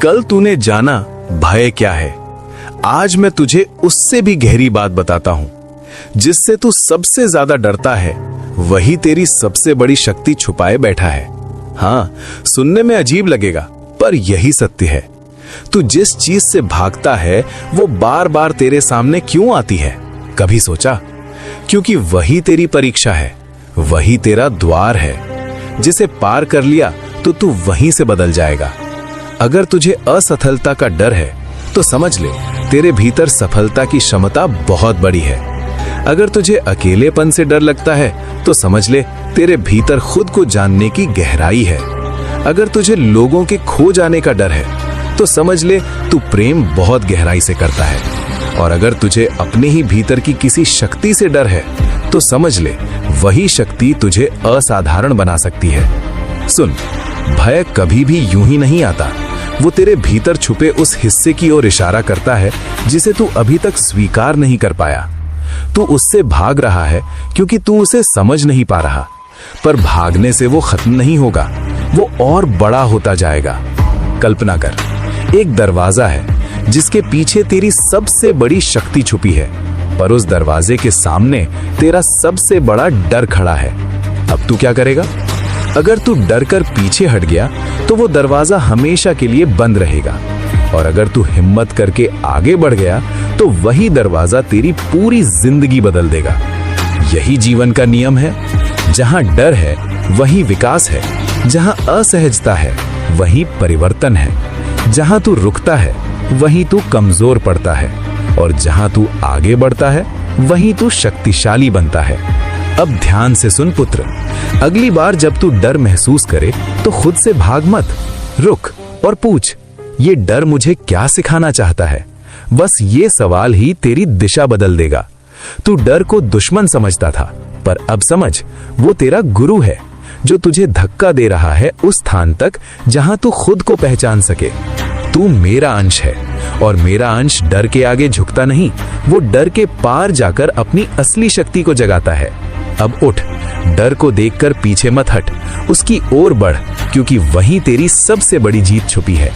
कल तूने जाना भय क्या है। आज मैं तुझे उससे भी गहरी बात बताता हूं। जिससे तू सबसे ज्यादा डरता है वही तेरी सबसे बड़ी शक्ति छुपाए बैठा है। हाँ, सुनने में अजीब लगेगा पर यही सत्य है। तू जिस चीज से भागता है वो बार बार तेरे सामने क्यों आती है, कभी सोचा? क्योंकि वही तेरी परीक्षा है, वही तेरा द्वार है। जिसे पार कर लिया तो तू वहीं से बदल जाएगा। अगर तुझे असफलता का डर है तो समझ ले तेरे भीतर सफलता की क्षमता बहुत बड़ी है। अगर तुझे अकेलेपन से डर लगता है तो समझ ले तेरे भीतर खुद को जानने की गहराई है। अगर तुझे लोगों के खो जाने का डर है तो समझ ले तू प्रेम बहुत गहराई से करता है। और अगर तुझे अपने ही भीतर की किसी शक्ति से डर है तो समझ ले वही शक्ति तुझे असाधारण बना सकती है। सुन, भय कभी भी यूं ही नहीं आता। वो तेरे भीतर छुपे उस हिस्से की ओर इशारा करता है जिसे तू अभी तक स्वीकार नहीं कर पाया। तू उससे भाग रहा है क्योंकि तू उसे समझ नहीं पा रहा। पर भागने से वो खत्म नहीं होगा, वो और बड़ा होता जाएगा। कल्पना कर, एक दरवाजा है जिसके पीछे तेरी सबसे बड़ी शक्ति छुपी है, पर उस दरवाजे के सामने तेरा सबसे बड़ा डर खड़ा है। अब तू क्या करेगा? अगर तू डर कर पीछे हट गया तो वो दरवाजा हमेशा के लिए बंद रहेगा। और अगर तू हिम्मत करके आगे बढ़ गया तो वही दरवाजा तेरी पूरी जिंदगी बदल देगा। यही जीवन का नियम है। जहां डर है वहीं विकास है, जहां असहजता है वहीं परिवर्तन है, जहां तू रुकता है वहीं तू कमजोर पड़ता है, और जहां तू आगे बढ़ता है वहीं तू शक्तिशाली बनता है। अब ध्यान से सुन पुत्र, अगली बार जब तू डर महसूस करे तो खुद से भाग मत, रुक और पूछ, ये डर मुझे क्या सिखाना चाहता है? बस ये सवाल ही तेरी दिशा बदल देगा। तू डर को दुश्मन समझता था, पर अब समझ वो तेरा गुरु है जो तुझे धक्का दे रहा है उस स्थान तक जहां तू खुद को पहचान सके। तू मेरा अंश है और मेरा अंश डर के आगे झुकता नहीं, वो डर के पार जाकर अपनी असली शक्ति को जगाता है। अब उठ, डर को देखकर पीछे मत हट, उसकी ओर बढ़, क्योंकि वहीं तेरी सबसे बड़ी जीत छुपी है।